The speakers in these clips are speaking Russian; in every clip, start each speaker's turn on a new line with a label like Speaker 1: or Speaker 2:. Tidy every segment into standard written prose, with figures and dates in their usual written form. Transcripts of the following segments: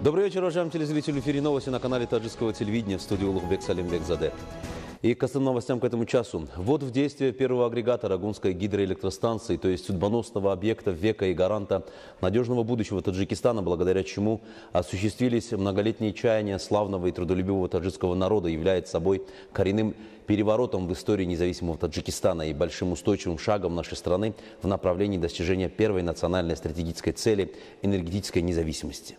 Speaker 1: Добрый вечер, уважаемые телезрители. В эфире новости на канале таджикского телевидения. В студии Улугбек Салимбекзаде. И к основным новостям к этому часу. Ввод в действие первого агрегата Рагунской гидроэлектростанции, то есть судьбоносного объекта века и гаранта надежного будущего Таджикистана, благодаря чему осуществились многолетние чаяния славного и трудолюбивого таджикского народа, является собой коренным переворотом в истории независимого Таджикистана и большим устойчивым шагом нашей страны в направлении достижения первой национальной стратегической цели – энергетической независимости.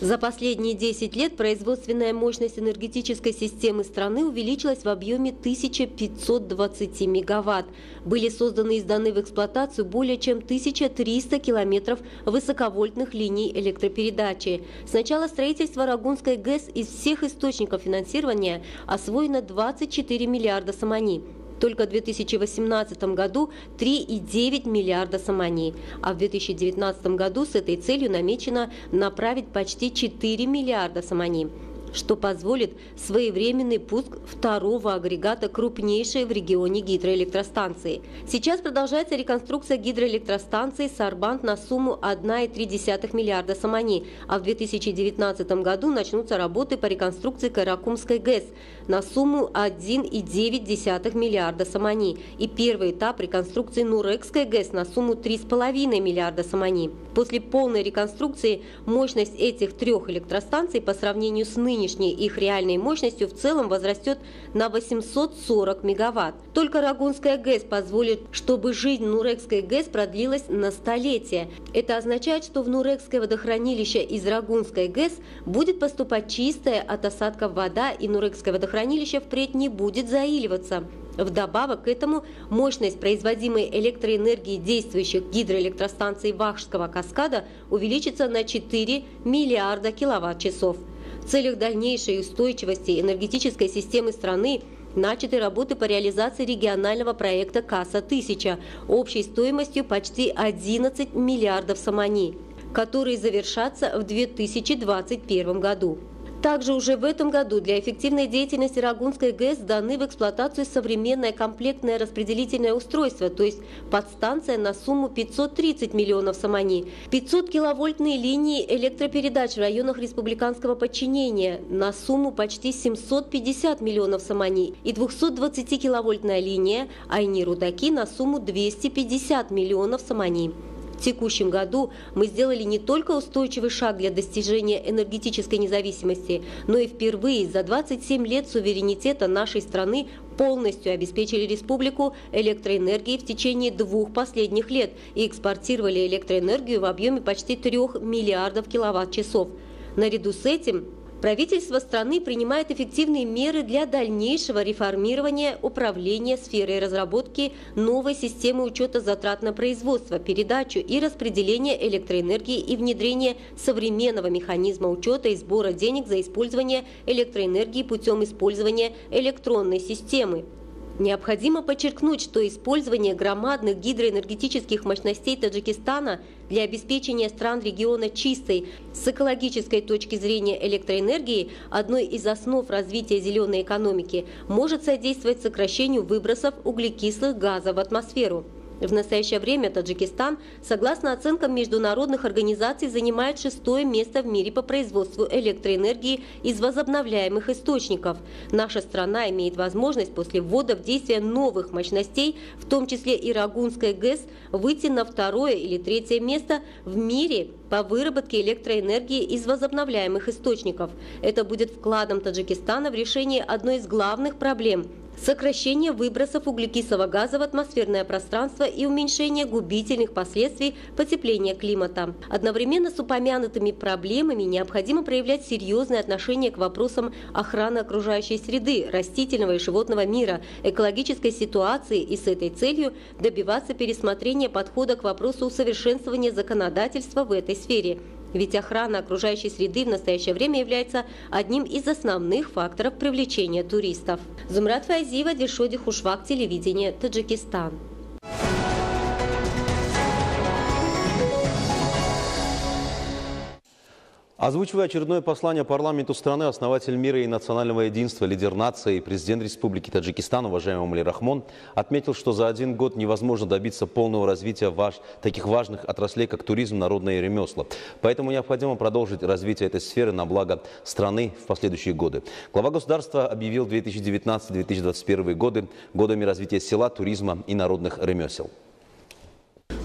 Speaker 2: За последние 10 лет производственная мощность энергетической системы страны увеличилась в объеме 1520 мегаватт. Были созданы и сданы в эксплуатацию более чем 1300 километров высоковольтных линий электропередачи. С начала строительства Рагунской ГЭС из всех источников финансирования освоено 24 миллиарда самани. Только в 2018 году 3,9 миллиарда самани, а в 2019 году с этой целью намечено направить почти 4 миллиарда самани, что позволит своевременный пуск второго агрегата крупнейшей в регионе гидроэлектростанции. Сейчас продолжается реконструкция гидроэлектростанции Сарбанд на сумму 1,3 миллиарда самани, а в 2019 году начнутся работы по реконструкции Каракумской ГЭС на сумму 1,9 миллиарда самани и первый этап реконструкции Нурекской ГЭС на сумму 3,5 миллиарда самани. После полной реконструкции мощность этих трех электростанций по сравнению с нынешней их реальной мощностью в целом возрастет на 840 мегаватт. Только Рагунская ГЭС позволит, чтобы жизнь Нурекской ГЭС продлилась на столетие. Это означает, что в Нурекское водохранилище из Рагунской ГЭС будет поступать чистая от осадков вода, и Нурекское водохранилище впредь не будет заиливаться. Вдобавок к этому мощность производимой электроэнергии действующих гидроэлектростанций Вахшского каскада увеличится на 4 миллиарда киловатт-часов. В целях дальнейшей устойчивости энергетической системы страны начаты работы по реализации регионального проекта КАСА-1000 общей стоимостью почти 11 миллиардов самани, которые завершатся в 2021 году. Также уже в этом году для эффективной деятельности Рагунской ГЭС сданы в эксплуатацию современное комплектное распределительное устройство, то есть подстанция на сумму 530 миллионов самани, 500-киловольтные линии электропередач в районах республиканского подчинения на сумму почти 750 миллионов самани и 220-киловольтная линия Айни-Рудаки на сумму 250 миллионов самани. В текущем году мы сделали не только устойчивый шаг для достижения энергетической независимости, но и впервые за 27 лет суверенитета нашей страны полностью обеспечили республику электроэнергией в течение 2 последних лет и экспортировали электроэнергию в объеме почти 3 миллиардов киловатт-часов. Наряду с этим правительство страны принимает эффективные меры для дальнейшего реформирования управления сферой разработки новой системы учета затрат на производство, передачу и распределение электроэнергии и внедрения современного механизма учета и сбора денег за использование электроэнергии путем использования электронной системы. Необходимо подчеркнуть, что использование громадных гидроэнергетических мощностей Таджикистана для обеспечения стран региона чистой с экологической точки зрения электроэнергии, одной из основ развития зеленой экономики, может содействовать сокращению выбросов углекислых газов в атмосферу. В настоящее время Таджикистан, согласно оценкам международных организаций, занимает 6-е место в мире по производству электроэнергии из возобновляемых источников. Наша страна имеет возможность после ввода в действие новых мощностей, в том числе и Рагунской ГЭС, выйти на 2-е или 3-е место в мире по выработке электроэнергии из возобновляемых источников. Это будет вкладом Таджикистана в решение одной из главных проблем – сокращение выбросов углекислого газа в атмосферное пространство и уменьшение губительных последствий потепления климата. Одновременно с упомянутыми проблемами необходимо проявлять серьезное отношение к вопросам охраны окружающей среды, растительного и животного мира, экологической ситуации и с этой целью добиваться пересмотрения подхода к вопросу усовершенствования законодательства в этой сфере. Ведь охрана окружающей среды в настоящее время является одним из основных факторов привлечения туристов. Зумрат Файзиева, Дильшоди Хушвак, телевидение, Таджикистан.
Speaker 1: Озвучивая очередное послание парламенту страны, основатель мира и национального единства, лидер нации, президент Республики Таджикистан, уважаемый Эмомали Рахмон, отметил, что за один год невозможно добиться полного развития таких важных отраслей, как туризм, народное ремесло. Поэтому необходимо продолжить развитие этой сферы на благо страны в последующие годы. Глава государства объявил 2019-2021 годы годами развития села, туризма и народных ремесел.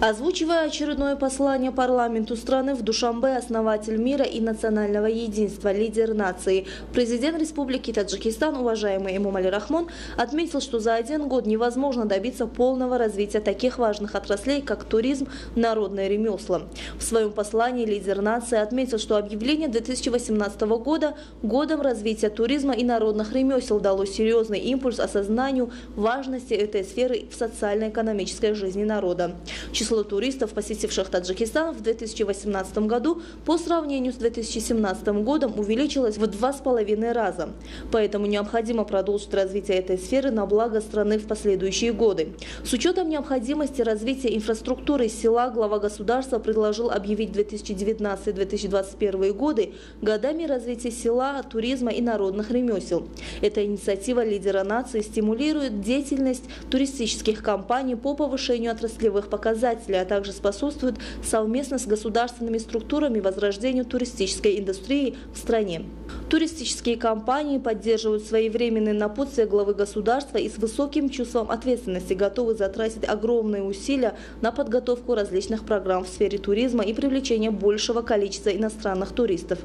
Speaker 3: Озвучивая очередное послание парламенту страны, в Душанбе основатель мира и национального единства, лидер нации, президент Республики Таджикистан, уважаемый Эмомали Рахмон, отметил, что за один год невозможно добиться полного развития таких важных отраслей, как туризм, народное ремесло. В своем послании лидер нации отметил, что объявление 2018 года годом развития туризма и народных ремесел дало серьезный импульс осознанию важности этой сферы в социально-экономической жизни народа. Число туристов, посетивших Таджикистан в 2018 году по сравнению с 2017 годом увеличилось в 2,5 раза. Поэтому необходимо продолжить развитие этой сферы на благо страны в последующие годы. С учетом необходимости развития инфраструктуры села, глава государства предложил объявить 2019-2021 годы годами развития села, туризма и народных ремесел. Эта инициатива лидера нации стимулирует деятельность туристических компаний по повышению отраслевых показателей, а также способствует совместно с государственными структурами возрождению туристической индустрии в стране. Туристические компании поддерживают своевременные напутствия главы государства и с высоким чувством ответственности готовы затратить огромные усилия на подготовку различных программ в сфере туризма и привлечение большего количества иностранных туристов.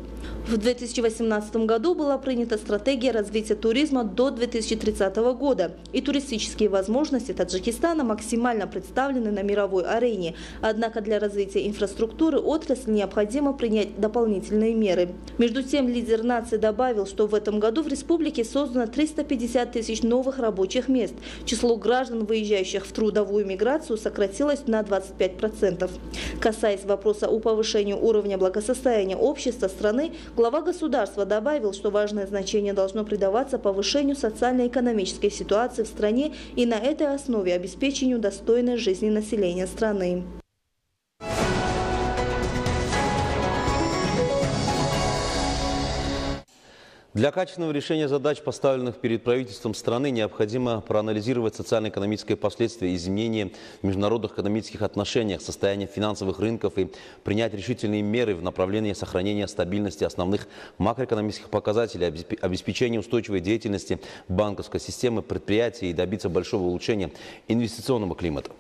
Speaker 3: В 2018 году была принята стратегия развития туризма до 2030 года, и туристические возможности Таджикистана максимально представлены на мировой арене. Однако для развития инфраструктуры отрасли необходимо принять дополнительные меры. Между тем, лидер нации добавил, что в этом году в республике создано 350 тысяч новых рабочих мест. Число граждан, выезжающих в трудовую миграцию, сократилось на 25%. Касаясь вопроса о повышении уровня благосостояния общества страны, глава государства добавил, что важное значение должно придаваться повышению социально-экономической ситуации в стране и на этой основе обеспечению достойной жизни населения страны.
Speaker 1: Для качественного решения задач, поставленных перед правительством страны, необходимо проанализировать социально-экономические последствия изменения в международных экономических отношениях, состояние финансовых рынков и принять решительные меры в направлении сохранения стабильности основных макроэкономических показателей, обеспечения устойчивой деятельности банковской системы, предприятий и добиться большого улучшения инвестиционного климата.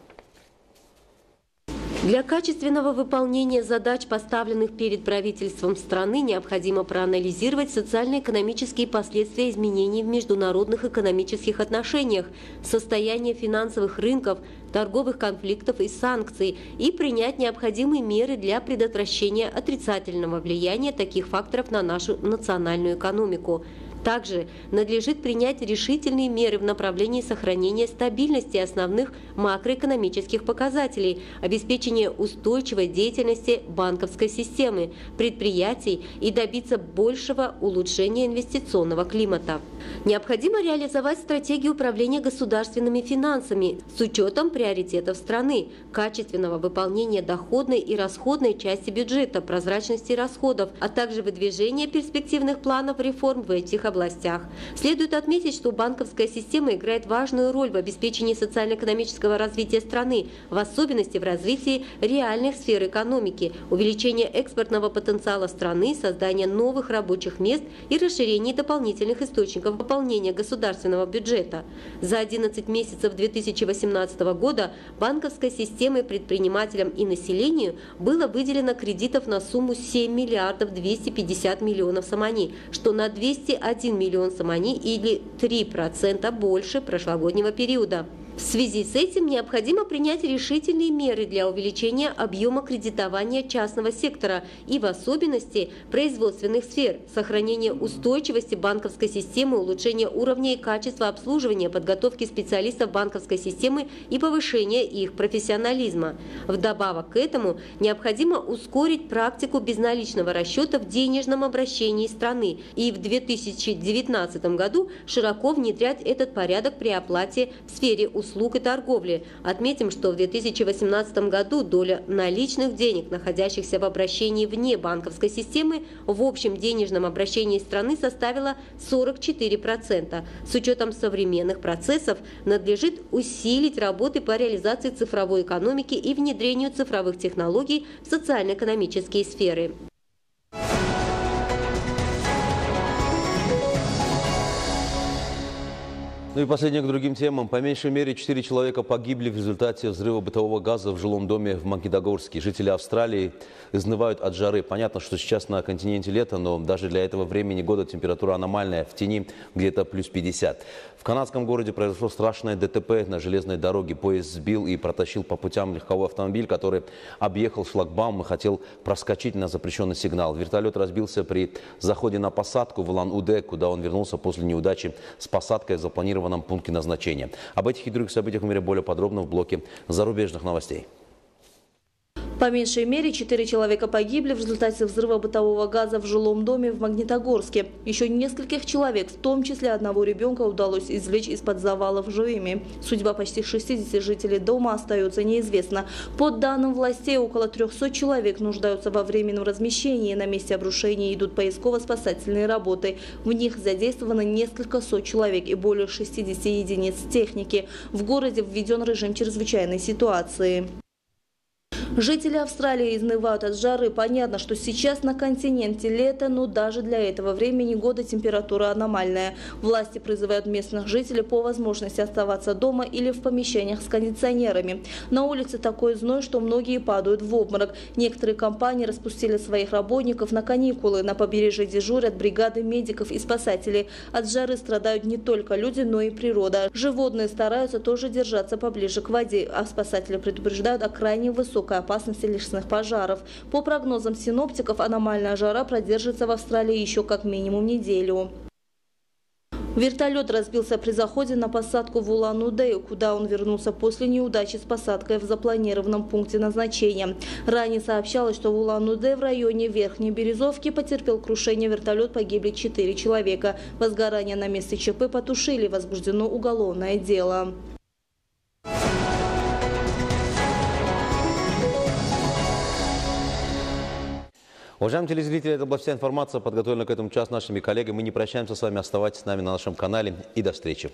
Speaker 2: Для качественного выполнения задач, поставленных перед правительством страны, необходимо проанализировать социально-экономические последствия изменений в международных экономических отношениях, состояние финансовых рынков, торговых конфликтов и санкций и принять необходимые меры для предотвращения отрицательного влияния таких факторов на нашу национальную экономику. Также надлежит принять решительные меры в направлении сохранения стабильности основных макроэкономических показателей, обеспечения устойчивой деятельности банковской системы, предприятий и добиться большего улучшения инвестиционного климата. Необходимо реализовать стратегию управления государственными финансами с учетом приоритетов страны, качественного выполнения доходной и расходной части бюджета, прозрачности расходов, а также выдвижения перспективных планов реформ в этих областях. Следует отметить, что банковская система играет важную роль в обеспечении социально-экономического развития страны, в особенности в развитии реальных сфер экономики, увеличения экспортного потенциала страны, создания новых рабочих мест и расширении дополнительных источников пополнения государственного бюджета. За 11 месяцев 2018 года банковской системой, предпринимателям и населению было выделено кредитов на сумму 7 миллиардов 250 миллионов сомани, что на 201 миллион сомани или 3% больше прошлогоднего периода. В связи с этим необходимо принять решительные меры для увеличения объема кредитования частного сектора и в особенности производственных сфер, сохранения устойчивости банковской системы, улучшения уровня и качества обслуживания, подготовки специалистов банковской системы и повышения их профессионализма. Вдобавок к этому необходимо ускорить практику безналичного расчета в денежном обращении страны и в 2019 году широко внедрять этот порядок при оплате в сфере услуг услуг и торговли. Отметим, что в 2018 году доля наличных денег, находящихся в обращении вне банковской системы, в общем денежном обращении страны составила 44%. С учетом современных процессов надлежит усилить работы по реализации цифровой экономики и внедрению цифровых технологий в социально-экономические сферы.
Speaker 1: Ну и последнее к другим темам. По меньшей мере 4 человека погибли в результате взрыва бытового газа в жилом доме в Магнитогорске. Жители Австралии изнывают от жары. Понятно, что сейчас на континенте лето, но даже для этого времени года температура аномальная. В тени где-то плюс 50. В канадском городе произошло страшное ДТП на железной дороге. Поезд сбил и протащил по путям легковой автомобиль, который объехал шлагбаум и хотел проскочить на запрещенный сигнал. Вертолет разбился при заходе на посадку в Улан-Удэ, куда он вернулся после неудачи с посадкой в запланированном пункте назначения. Об этих и других событиях в мире более подробно в блоке зарубежных новостей.
Speaker 3: По меньшей мере 4 человека погибли в результате взрыва бытового газа в жилом доме в Магнитогорске. Еще нескольких человек, в том числе одного ребенка, удалось извлечь из-под завалов живыми. Судьба почти 60 жителей дома остается неизвестна. По данным властей, около 300 человек нуждаются во временном размещении. На месте обрушения идут поисково-спасательные работы. В них задействовано несколько сот человек и более 60 единиц техники. В городе введен режим чрезвычайной ситуации. Жители Австралии изнывают от жары. Понятно, что сейчас на континенте лето, но даже для этого времени года температура аномальная. Власти призывают местных жителей по возможности оставаться дома или в помещениях с кондиционерами. На улице такой зной, что многие падают в обморок. Некоторые компании распустили своих работников на каникулы. На побережье дежурят бригады медиков и спасателей. От жары страдают не только люди, но и природа. Животные стараются тоже держаться поближе к воде, а спасатели предупреждают о крайне высокой опасности лесных пожаров. По прогнозам синоптиков, аномальная жара продержится в Австралии еще как минимум неделю. Вертолет разбился при заходе на посадку в Улан-Удэ, куда он вернулся после неудачи с посадкой в запланированном пункте назначения. Ранее сообщалось, что в Улан-Удэ в районе Верхней Березовки потерпел крушение вертолет, погибли 4 человека. Возгорание на месте ЧП потушили, возбуждено уголовное дело.
Speaker 1: Уважаемые телезрители, это была вся информация, подготовленная к этому часу нашими коллегами. Мы не прощаемся с вами, оставайтесь с нами на нашем канале и до встречи.